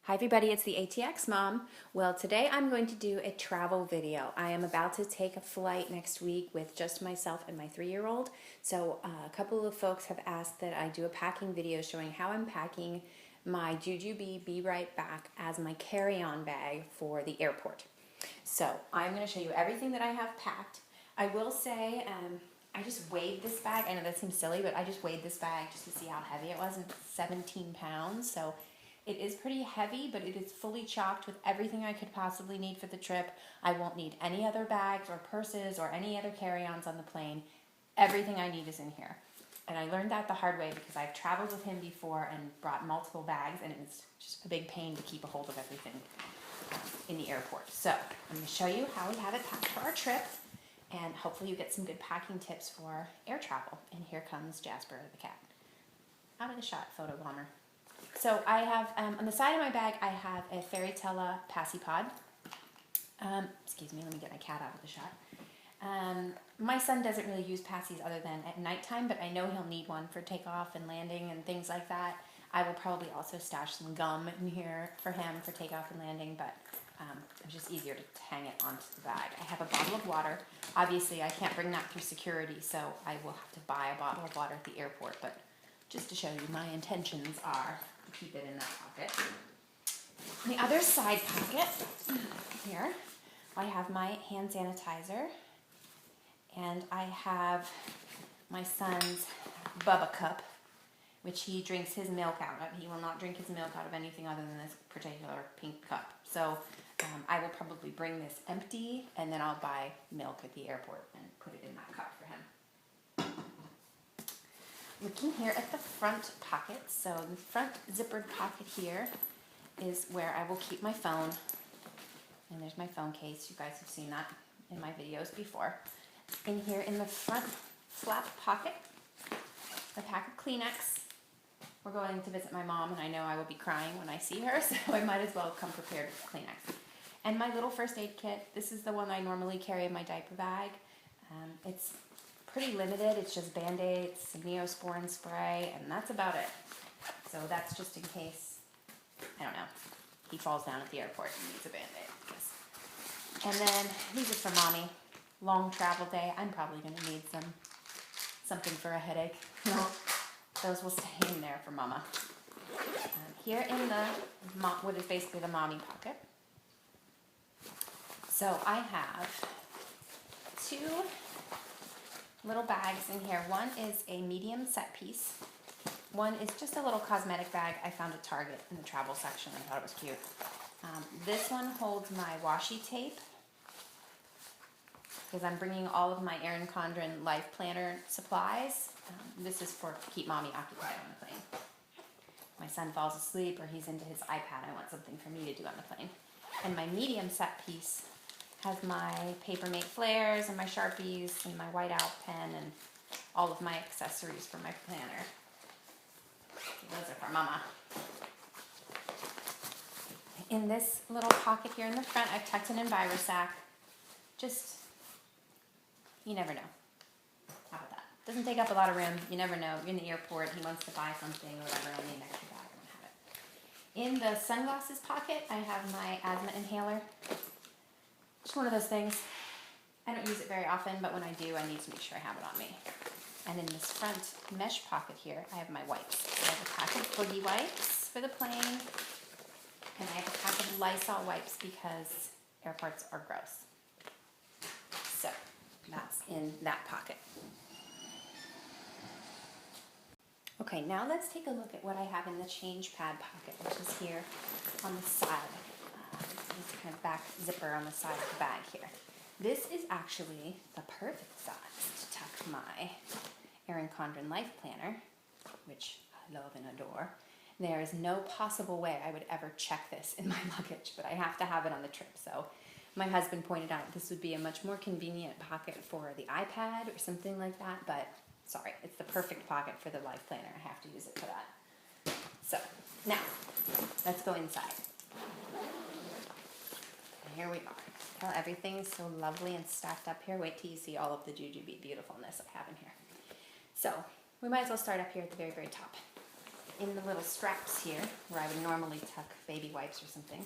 Hi everybody, it's the ATX Mom. Well, today I'm going to do a travel video. I am about to take a flight next week with just myself and my 3-year-old. So a couple of folks have asked that I do a packing video showing how I'm packing my Jujube Be Right Back as my carry-on bag for the airport. So I'm going to show you everything that I have packed. I will say, I just weighed this bag. I know that seems silly, but I just weighed this bag just to see how heavy it was, and it's 17 pounds. So it is pretty heavy, but it is fully chocked with everything I could possibly need for the trip. I won't need any other bags or purses or any other carry-ons on the plane. Everything I need is in here. And I learned that the hard way because I've traveled with him before and brought multiple bags, and it's just a big pain to keep a hold of everything in the airport. So I'm going to show you how we have it packed for our trip, and hopefully you get some good packing tips for air travel. And here comes Jasper the cat. Out of the shot, photo bomber. So I have, on the side of my bag, I have a Fairytella Passy Pod. Excuse me, let me get my cat out of the shot. My son doesn't really use Passies other than at nighttime, but I know he'll need one for takeoff and landing and things like that. I will probably also stash some gum in here for him for takeoff and landing, but it's just easier to hang it onto the bag. I have a bottle of water. Obviously, I can't bring that through security, so I will have to buy a bottle of water at the airport, but just to show you, my intentions are to keep it in that pocket. In the other side pocket, here, I have my hand sanitizer, and I have my son's Bubba cup, which he drinks his milk out of. He will not drink his milk out of anything other than this particular pink cup. So I will probably bring this empty, and then I'll buy milk at the airport and put it in that cup for him. Looking here at the front pocket, so the front zippered pocket here is where I will keep my phone. And there's my phone case. You guys have seen that in my videos before. In here in the front flap pocket, a pack of Kleenex. We're going to visit my mom, and I know I will be crying when I see her, so I might as well come prepared with Kleenex. And my little first aid kit. This is the one I normally carry in my diaper bag. It's pretty limited. It's just Band-Aids, some Neosporin spray, and that's about it. So that's just in case, I don't know, he falls down at the airport and needs a Band-Aid. And then these are for Mommy. Long travel day. I'm probably going to need something for a headache. Those will stay in there for Mama. Here in the what is basically the Mommy pocket. So I have two little bags in here. One is a medium set piece. One is just a little cosmetic bag I found at Target in the travel section. I thought it was cute. This one holds my washi tape because I'm bringing all of my Erin Condren Life Planner supplies. This is for keep Mommy occupied on the plane. My son falls asleep or he's into his iPad. I want something for me to do on the plane. And my medium set piece has my Papermate flares and my Sharpies and my whiteout pen and all of my accessories for my planner. Those are for Mama. In this little pocket here in the front, I've tucked an Envirosac. Just, you never know. How about that? Doesn't take up a lot of room. You never know. You're in the airport, he wants to buy something or whatever, I need an extra bag, I'm gonna have it. In the sunglasses pocket, I have my asthma inhaler. Just one of those things. I don't use it very often, but when I do, I need to make sure I have it on me. And in this front mesh pocket here, I have my wipes. I have a pack of boogie wipes for the plane, and I have a pack of Lysol wipes because airports are gross. So that's in that pocket. Okay, now let's take a look at what I have in the change pad pocket, which is here on the side. This kind of back zipper on the side of the bag here. This is actually the perfect size to tuck my Erin Condren Life Planner, which I love and adore. There is no possible way I would ever check this in my luggage, but I have to have it on the trip. So my husband pointed out this would be a much more convenient pocket for the iPad or something like that, but sorry, it's the perfect pocket for the Life Planner. I have to use it for that. So now, let's go inside. Here we are. Well, everything's so lovely and stacked up here. Wait till you see all of the Jujube beautifulness I have in here. So we might as well start up here at the very, very top. in the little straps here, where I would normally tuck baby wipes or something,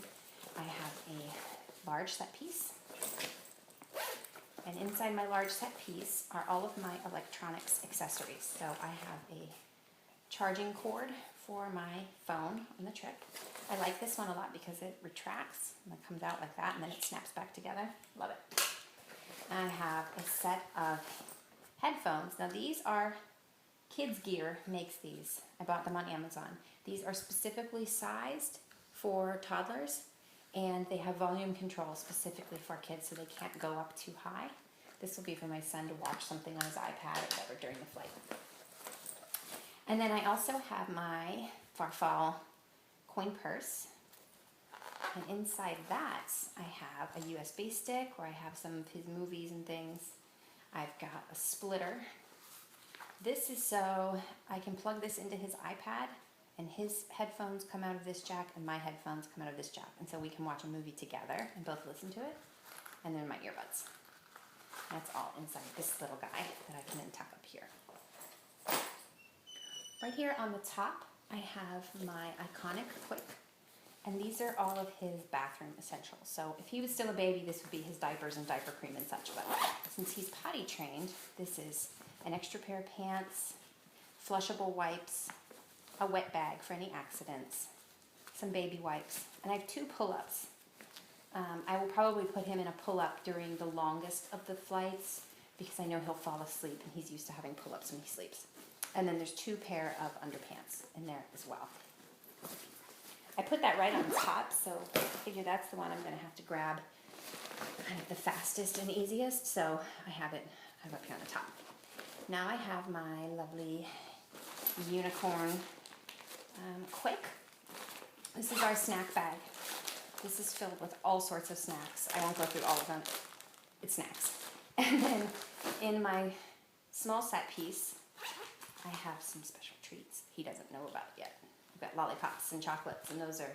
I have a large set piece. And inside my large set piece are all of my electronics accessories. So I have a charging cord for my phone on the trip. I like this one a lot because it retracts and it comes out like that and then it snaps back together. Love it. And I have a set of headphones. Now these are Kids Gear makes these. I bought them on Amazon. These are specifically sized for toddlers and they have volume control specifically for kids so they can't go up too high. This will be for my son to watch something on his iPad or whatever during the flight. And then I also have my Farfall coin purse. And inside that, I have a USB stick where I have some of his movies and things. I've got a splitter. This is so I can plug this into his iPad and his headphones come out of this jack and my headphones come out of this jack. And so we can watch a movie together and both listen to it. And then my earbuds. That's all inside this little guy that I can then tuck up here. Right here on the top, I have my iconic Quick. And these are all of his bathroom essentials. So if he was still a baby, this would be his diapers and diaper cream and such. But since he's potty trained, this is an extra pair of pants, flushable wipes, a wet bag for any accidents, some baby wipes, and I have 2 pull-ups. I will probably put him in a pull-up during the longest of the flights because I know he'll fall asleep and he's used to having pull-ups when he sleeps. And then there's 2 pair of underpants in there as well. I put that right on top, so I figure that's the one I'm going to have to grab kind of the fastest and easiest, so I have it up here on the top. Now I have my lovely unicorn Quick. This is our snack bag. This is filled with all sorts of snacks. I won't go through all of them. It's snacks. And then in my small set piece, I have some special treats he doesn't know about yet. I've got lollipops and chocolates, and those are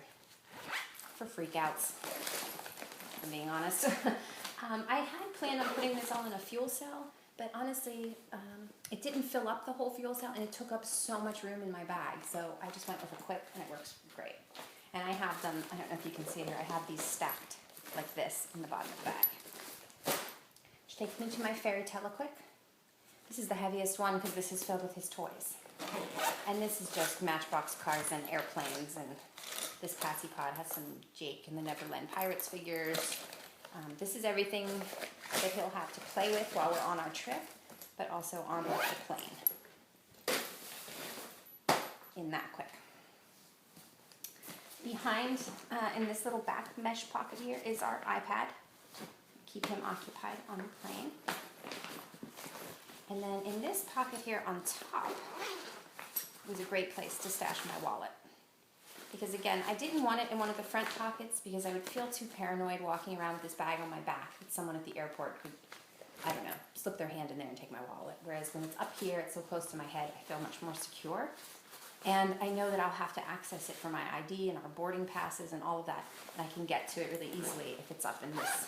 for freakouts, if I'm being honest. I had planned on putting this all in a fuel cell, but honestly, it didn't fill up the whole fuel cell, and it took up so much room in my bag, so I just went with a Quick, and it works great. And I have them, I don't know if you can see here, I have these stacked like this in the bottom of the bag. Which takes me to my Fairytella Quick. This is the heaviest one because this is filled with his toys. And this is just Matchbox cars and airplanes, and this Patsy Pod has some Jake and the Neverland Pirates figures. This is everything that he'll have to play with while we're on our trip, but also on the plane. In that Quick. Behind, in this little back mesh pocket here, is our iPad. Keep him occupied on the plane. And then in this pocket here on top was a great place to stash my wallet. Because again, I didn't want it in one of the front pockets because I would feel too paranoid walking around with this bag on my back that someone at the airport could, I don't know, slip their hand in there and take my wallet. Whereas when it's up here, it's so close to my head, I feel much more secure. And I know that I'll have to access it for my ID and our boarding passes and all of that. And I can get to it really easily if it's up in this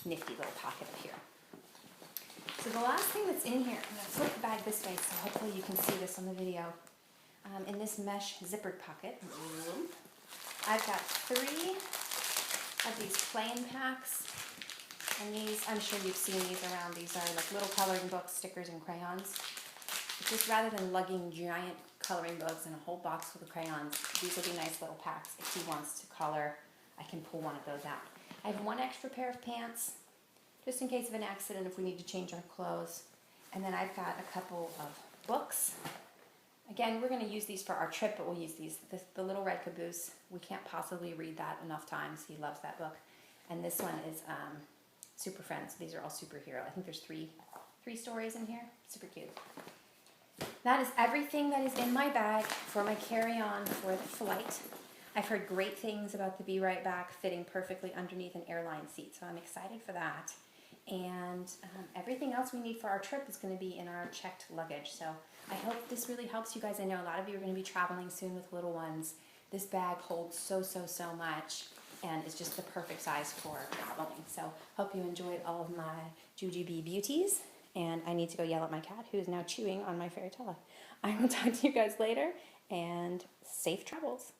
nifty little pocket up here. So the last thing that's in here, I'm going to flip the bag this way so hopefully you can see this on the video. In this mesh zippered pocket, I've got 3 of these plain packs. And these, I'm sure you've seen these around. These are like little coloring books, stickers, and crayons. It's just rather than lugging giant coloring books and a whole box full of crayons, these will be nice little packs. If he wants to color, I can pull one of those out. I have 1 extra pair of pants, just in case of an accident if we need to change our clothes. And then I've got a couple of books. Again, we're going to use these for our trip, but we'll use these. The Little Red Caboose, we can't possibly read that enough times. He loves that book. And this one is Super Friends. These are all superhero. I think there's three stories in here. Super cute. That is everything that is in my bag for my carry-on for the flight. I've heard great things about the Be Right Back fitting perfectly underneath an airline seat, so I'm excited for that. And everything else we need for our trip is going to be in our checked luggage. So I hope this really helps you guys. I know a lot of you are going to be traveling soon with little ones. This bag holds so much and is just the perfect size for traveling. So hope you enjoyed all of my Jujube beauties. And I need to go yell at my cat who is now chewing on my Fairytella. I will talk to you guys later and safe travels.